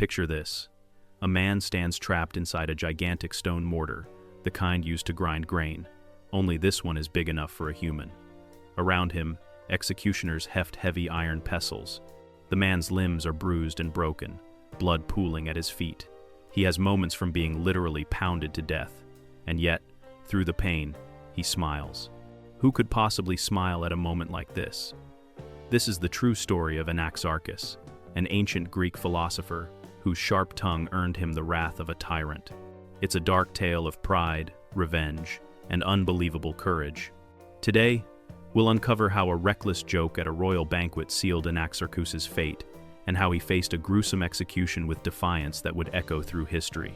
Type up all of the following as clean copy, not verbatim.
Picture this. A man stands trapped inside a gigantic stone mortar, the kind used to grind grain, only this one is big enough for a human. Around him, executioners heft heavy iron pestles. The man's limbs are bruised and broken, blood pooling at his feet. He has moments from being literally pounded to death, and yet, through the pain, he smiles. Who could possibly smile at a moment like this? This is the true story of Anaxarchus, an ancient Greek philosopher whose sharp tongue earned him the wrath of a tyrant. It's a dark tale of pride, revenge, and unbelievable courage. Today, we'll uncover how a reckless joke at a royal banquet sealed Anaxarchus's fate, and how he faced a gruesome execution with defiance that would echo through history.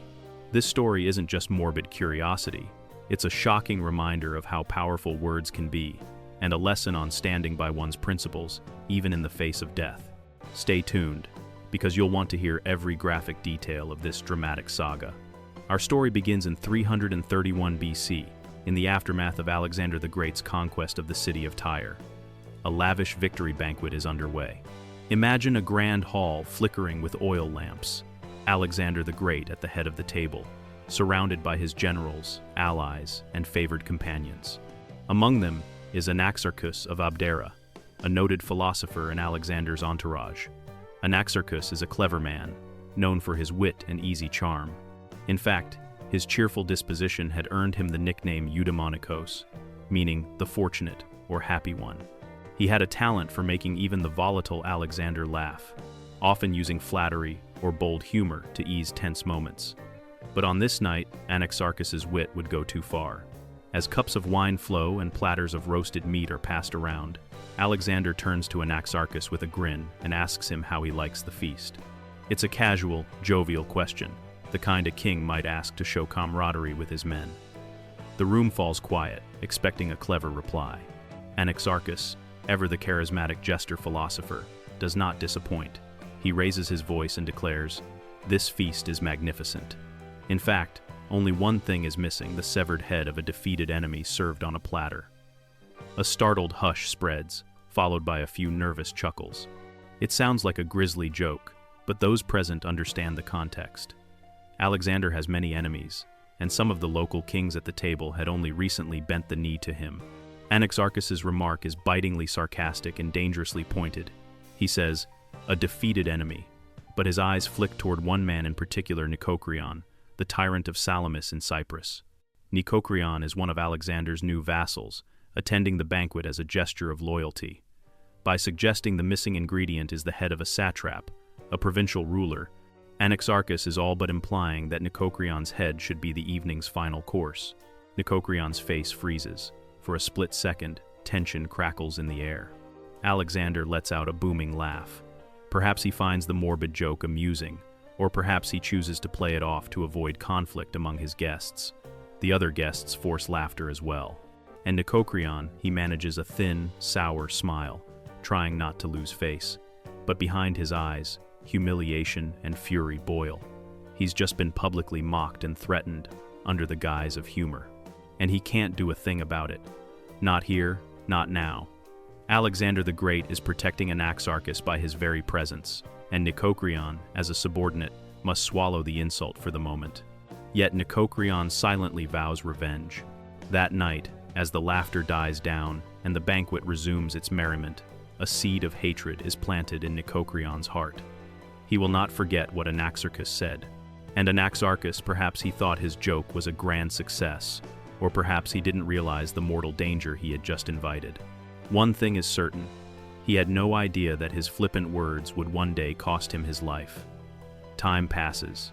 This story isn't just morbid curiosity, it's a shocking reminder of how powerful words can be, and a lesson on standing by one's principles, even in the face of death. Stay tuned, because you'll want to hear every graphic detail of this dramatic saga. Our story begins in 331 BC, in the aftermath of Alexander the Great's conquest of the city of Tyre. A lavish victory banquet is underway. Imagine a grand hall flickering with oil lamps. Alexander the Great at the head of the table, surrounded by his generals, allies, and favored companions. Among them is Anaxarchus of Abdera, a noted philosopher in Alexander's entourage. Anaxarchus is a clever man, known for his wit and easy charm. In fact, his cheerful disposition had earned him the nickname eudaimonikos, meaning the fortunate or happy one. He had a talent for making even the volatile Alexander laugh, often using flattery or bold humor to ease tense moments. But on this night, Anaxarchus's wit would go too far. As cups of wine flow and platters of roasted meat are passed around, Alexander turns to Anaxarchus with a grin and asks him how he likes the feast. It's a casual, jovial question, the kind a king might ask to show camaraderie with his men. The room falls quiet, expecting a clever reply. Anaxarchus, ever the charismatic jester philosopher, does not disappoint. He raises his voice and declares, "This feast is magnificent." In fact, only one thing is missing: the severed head of a defeated enemy served on a platter. A startled hush spreads, followed by a few nervous chuckles. It sounds like a grisly joke, but those present understand the context. Alexander has many enemies, and some of the local kings at the table had only recently bent the knee to him. Anaxarchus's remark is bitingly sarcastic and dangerously pointed. He says, "A defeated enemy," but his eyes flick toward one man in particular, Nicocreon, the Tyrant of Salamis in Cyprus. Nicocreon is one of Alexander's new vassals, attending the banquet as a gesture of loyalty. By suggesting the missing ingredient is the head of a satrap, a provincial ruler, Anaxarchus is all but implying that Nicocreon's head should be the evening's final course. Nicocreon's face freezes. For a split second, tension crackles in the air. Alexander lets out a booming laugh. Perhaps he finds the morbid joke amusing, or perhaps he chooses to play it off to avoid conflict among his guests. The other guests force laughter as well. And Nicocreon, he manages a thin, sour smile, trying not to lose face. But behind his eyes, humiliation and fury boil. He's just been publicly mocked and threatened under the guise of humor. And he can't do a thing about it. Not here, not now. Alexander the Great is protecting Anaxarchus by his very presence, and Nicocreon, as a subordinate, must swallow the insult for the moment. Yet Nicocreon silently vows revenge. That night, as the laughter dies down and the banquet resumes its merriment, a seed of hatred is planted in Nicocreon's heart. He will not forget what Anaxarchus said. And Anaxarchus, perhaps he thought his joke was a grand success, or perhaps he didn't realize the mortal danger he had just invited. One thing is certain: he had no idea that his flippant words would one day cost him his life. Time passes.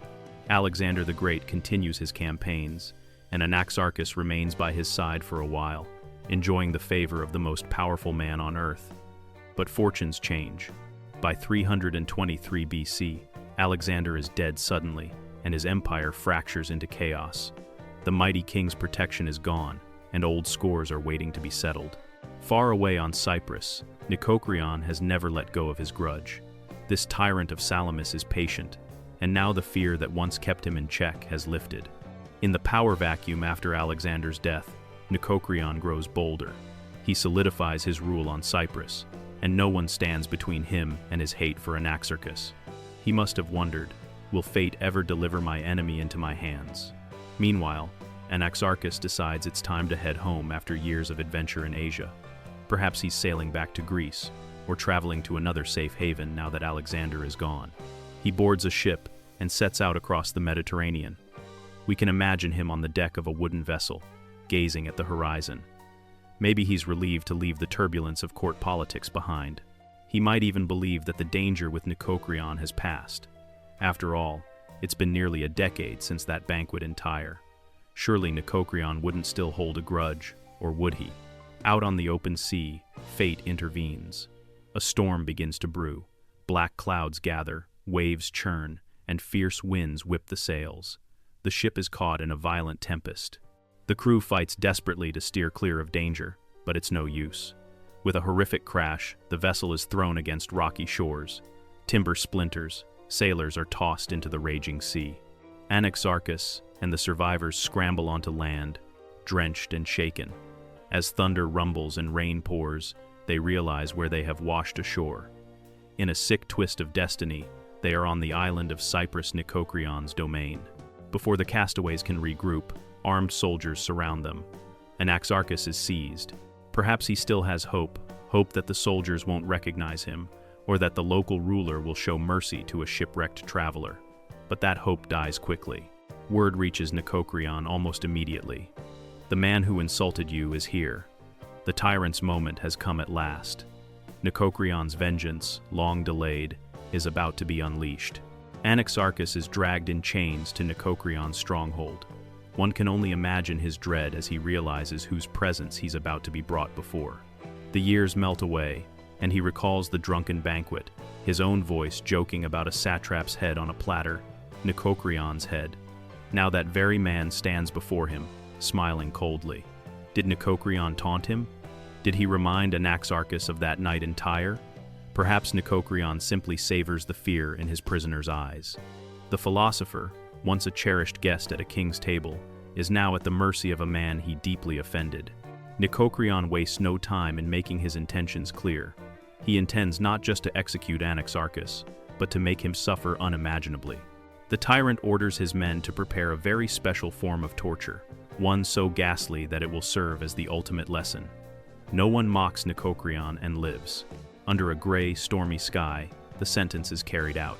Alexander the Great continues his campaigns, and Anaxarchus remains by his side for a while, enjoying the favor of the most powerful man on earth. But fortunes change. By 323 BC, Alexander is dead suddenly, and his empire fractures into chaos. The mighty king's protection is gone, and old scores are waiting to be settled. Far away on Cyprus, Nicocreon has never let go of his grudge. This tyrant of Salamis is patient, and now the fear that once kept him in check has lifted. In the power vacuum after Alexander's death, Nicocreon grows bolder. He solidifies his rule on Cyprus, and no one stands between him and his hate for Anaxarchus. He must have wondered, Will fate ever deliver my enemy into my hands? Meanwhile, Anaxarchus decides it's time to head home after years of adventure in Asia. Perhaps he's sailing back to Greece, or traveling to another safe haven now that Alexander is gone. He boards a ship and sets out across the Mediterranean. We can imagine him on the deck of a wooden vessel, gazing at the horizon. Maybe he's relieved to leave the turbulence of court politics behind. He might even believe that the danger with Nicocreon has passed. After all, it's been nearly a decade since that banquet in Tyre. Surely Nicocreon wouldn't still hold a grudge, or would he? Out on the open sea, fate intervenes. A storm begins to brew. Black clouds gather, waves churn, and fierce winds whip the sails. The ship is caught in a violent tempest. The crew fights desperately to steer clear of danger, but it's no use. With a horrific crash, the vessel is thrown against rocky shores. Timber splinters, sailors are tossed into the raging sea. Anaxarchus and the survivors scramble onto land, drenched and shaken. As thunder rumbles and rain pours, they realize where they have washed ashore. In a sick twist of destiny, they are on the island of Cyprus, Nicocreon's domain. Before the castaways can regroup, armed soldiers surround them. Anaxarchus is seized. Perhaps he still has hope that the soldiers won't recognize him, or that the local ruler will show mercy to a shipwrecked traveler. But that hope dies quickly. Word reaches Nicocreon almost immediately. The man who insulted you is here. The tyrant's moment has come at last. Nicocreon's vengeance, long delayed, is about to be unleashed. Anaxarchus is dragged in chains to Nicocreon's stronghold. One can only imagine his dread as he realizes whose presence he's about to be brought before. The years melt away, and he recalls the drunken banquet, his own voice joking about a satrap's head on a platter, Nicocreon's head. Now that very man stands before him, smiling coldly. Did Nicocreon taunt him? Did he remind Anaxarchus of that night in Tyre? Perhaps Nicocreon simply savors the fear in his prisoner's eyes. The philosopher, once a cherished guest at a king's table, is now at the mercy of a man he deeply offended. Nicocreon wastes no time in making his intentions clear. He intends not just to execute Anaxarchus, but to make him suffer unimaginably. The tyrant orders his men to prepare a very special form of torture, one so ghastly that it will serve as the ultimate lesson. No one mocks Nicocreon and lives. Under a gray, stormy sky, the sentence is carried out.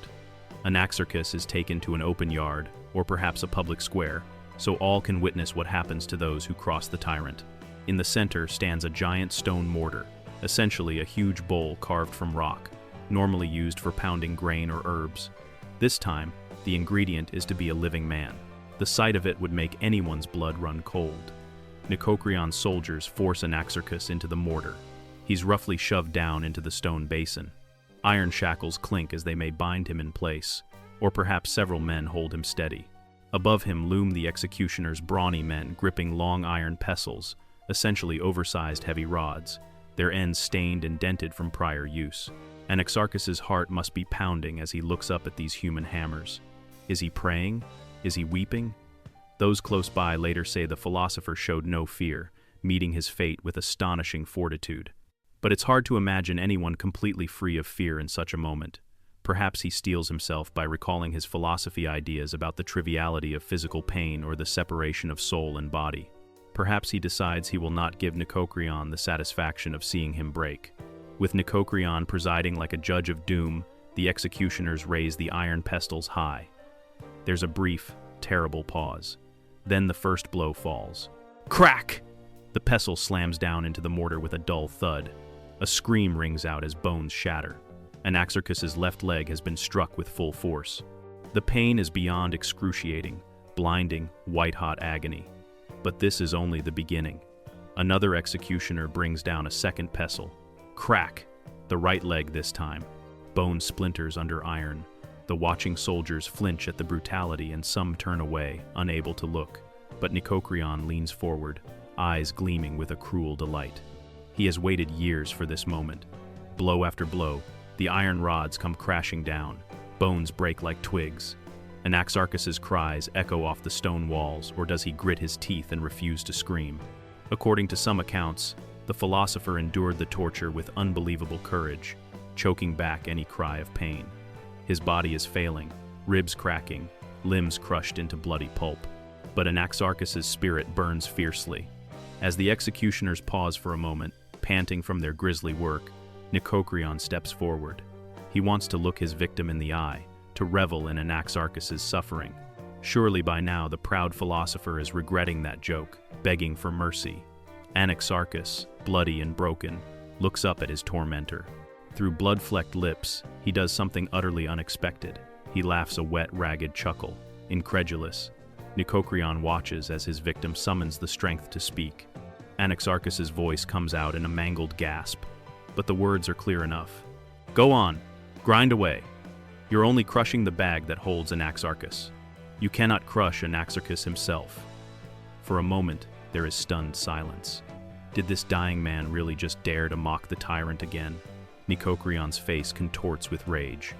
Anaxarchus is taken to an open yard, or perhaps a public square, so all can witness what happens to those who cross the tyrant. In the center stands a giant stone mortar, essentially a huge bowl carved from rock, normally used for pounding grain or herbs. This time, the ingredient is to be a living man. The sight of it would make anyone's blood run cold. Nicocreon's soldiers force Anaxarchus into the mortar. He's roughly shoved down into the stone basin. Iron shackles clink as they may bind him in place, or perhaps several men hold him steady. Above him loom the executioner's brawny men gripping long iron pestles, essentially oversized heavy rods, their ends stained and dented from prior use. Anaxarchus's heart must be pounding as he looks up at these human hammers. Is he praying? Is he weeping? Those close by later say the philosopher showed no fear, meeting his fate with astonishing fortitude. But it's hard to imagine anyone completely free of fear in such a moment. Perhaps he steels himself by recalling his philosophy ideas about the triviality of physical pain or the separation of soul and body. Perhaps he decides he will not give Nicocreon the satisfaction of seeing him break. With Nicocreon presiding like a judge of doom, the executioners raise the iron pestles high. There's a brief, terrible pause. Then the first blow falls. Crack! The pestle slams down into the mortar with a dull thud. A scream rings out as bones shatter. Anaxarchus's left leg has been struck with full force. The pain is beyond excruciating, blinding, white-hot agony. But this is only the beginning. Another executioner brings down a second pestle. Crack! The right leg this time. Bone splinters under iron. The watching soldiers flinch at the brutality and some turn away, unable to look. But Nicocreon leans forward, eyes gleaming with a cruel delight. He has waited years for this moment. Blow after blow, the iron rods come crashing down. Bones break like twigs. Anaxarchus's cries echo off the stone walls, or does he grit his teeth and refuse to scream? According to some accounts, the philosopher endured the torture with unbelievable courage, choking back any cry of pain. His body is failing, ribs cracking, limbs crushed into bloody pulp. But Anaxarchus's spirit burns fiercely. As the executioners pause for a moment, panting from their grisly work, Nicocreon steps forward. He wants to look his victim in the eye, to revel in Anaxarchus's suffering. Surely by now the proud philosopher is regretting that joke, begging for mercy. Anaxarchus, bloody and broken, looks up at his tormentor. Through blood-flecked lips, he does something utterly unexpected. He laughs a wet, ragged chuckle, incredulous. Nicocreon watches as his victim summons the strength to speak. Anaxarchus's voice comes out in a mangled gasp, but the words are clear enough. "Go on, grind away. You're only crushing the bag that holds Anaxarchus. You cannot crush Anaxarchus himself." For a moment, there is stunned silence. Did this dying man really just dare to mock the tyrant again? Nicocreon's face contorts with rage.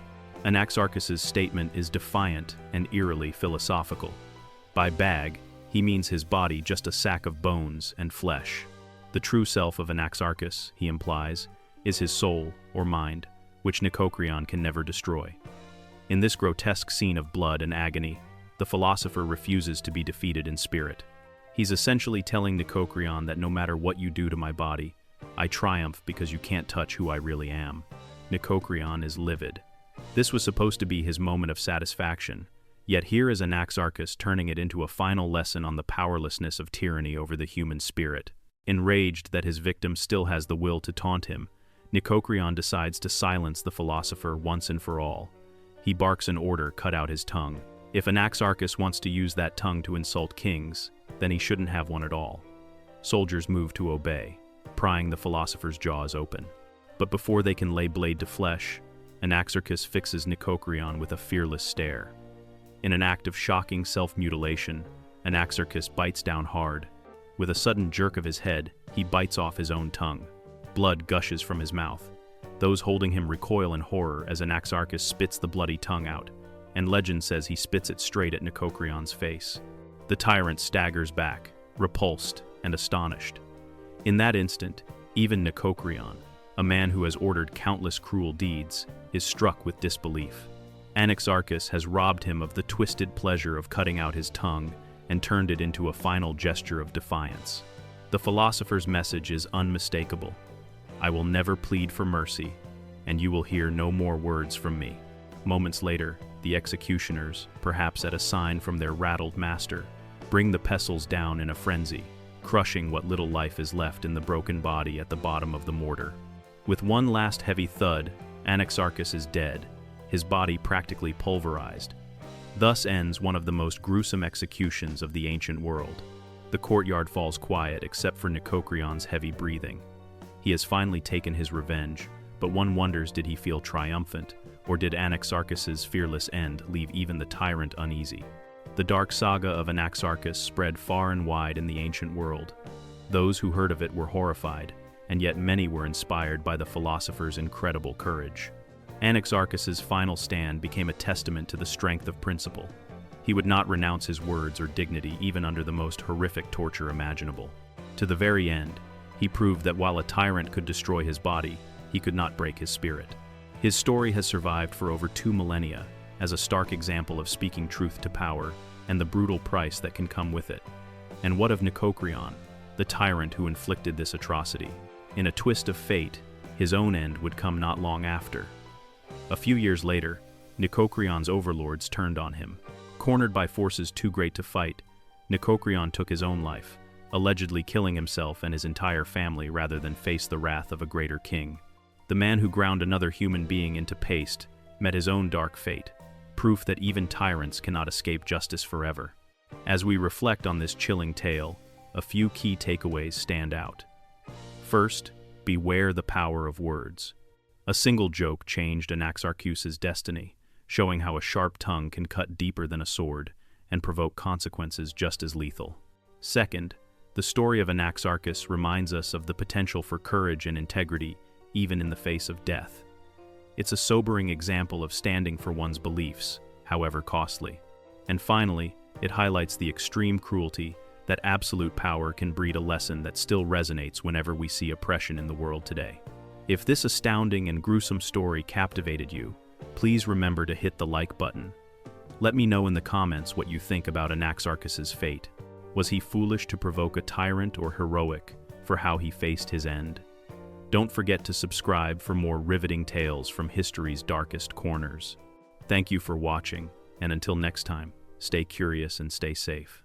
Anaxarchus's statement is defiant and eerily philosophical. By bag, he means his body just a sack of bones and flesh. The true self of Anaxarchus, he implies, is his soul or mind, which Nicocreon can never destroy. In this grotesque scene of blood and agony, the philosopher refuses to be defeated in spirit. He's essentially telling Nicocreon that no matter what you do to my body, I triumph because you can't touch who I really am. Nicocreon is livid. This was supposed to be his moment of satisfaction, yet here is Anaxarchus turning it into a final lesson on the powerlessness of tyranny over the human spirit. Enraged that his victim still has the will to taunt him, Nicocreon decides to silence the philosopher once and for all. He barks an order, cut out his tongue. If Anaxarchus wants to use that tongue to insult kings, then he shouldn't have one at all. Soldiers move to obey, prying the philosopher's jaws open. But before they can lay blade to flesh, Anaxarchus fixes Nicocreon with a fearless stare. In an act of shocking self-mutilation, Anaxarchus bites down hard. With a sudden jerk of his head, he bites off his own tongue. Blood gushes from his mouth. Those holding him recoil in horror as Anaxarchus spits the bloody tongue out, and legend says he spits it straight at Nicocreon's face. The tyrant staggers back, repulsed and astonished. In that instant, even Nicocreon, a man who has ordered countless cruel deeds, is struck with disbelief. Anaxarchus has robbed him of the twisted pleasure of cutting out his tongue and turned it into a final gesture of defiance. The philosopher's message is unmistakable. I will never plead for mercy, and you will hear no more words from me. Moments later, the executioners, perhaps at a sign from their rattled master, bring the pestles down in a frenzy, crushing what little life is left in the broken body at the bottom of the mortar. With one last heavy thud, Anaxarchus is dead, his body practically pulverized. Thus ends one of the most gruesome executions of the ancient world. The courtyard falls quiet except for Nicocreon's heavy breathing. He has finally taken his revenge, but one wonders, did he feel triumphant, or did Anaxarchus's fearless end leave even the tyrant uneasy? The dark saga of Anaxarchus spread far and wide in the ancient world. Those who heard of it were horrified, and yet many were inspired by the philosopher's incredible courage. Anaxarchus's final stand became a testament to the strength of principle. He would not renounce his words or dignity even under the most horrific torture imaginable. To the very end, he proved that while a tyrant could destroy his body, he could not break his spirit. His story has survived for over 2 millennia as a stark example of speaking truth to power and the brutal price that can come with it. And what of Nicocreon, the tyrant who inflicted this atrocity? In a twist of fate, his own end would come not long after. A few years later, Nicocreon's overlords turned on him. Cornered by forces too great to fight, Nicocreon took his own life, allegedly killing himself and his entire family rather than face the wrath of a greater king. The man who ground another human being into paste met his own dark fate, proof that even tyrants cannot escape justice forever. As we reflect on this chilling tale, a few key takeaways stand out. First, beware the power of words. A single joke changed Anaxarchus's destiny, showing how a sharp tongue can cut deeper than a sword and provoke consequences just as lethal. Second, the story of Anaxarchus reminds us of the potential for courage and integrity even in the face of death. It's a sobering example of standing for one's beliefs, however costly. And finally, it highlights the extreme cruelty that absolute power can breed, a lesson that still resonates whenever we see oppression in the world today. If this astounding and gruesome story captivated you, please remember to hit the like button. Let me know in the comments what you think about Anaxarchus's fate. Was he foolish to provoke a tyrant or heroic for how he faced his end? Don't forget to subscribe for more riveting tales from history's darkest corners. Thank you for watching, and until next time, stay curious and stay safe.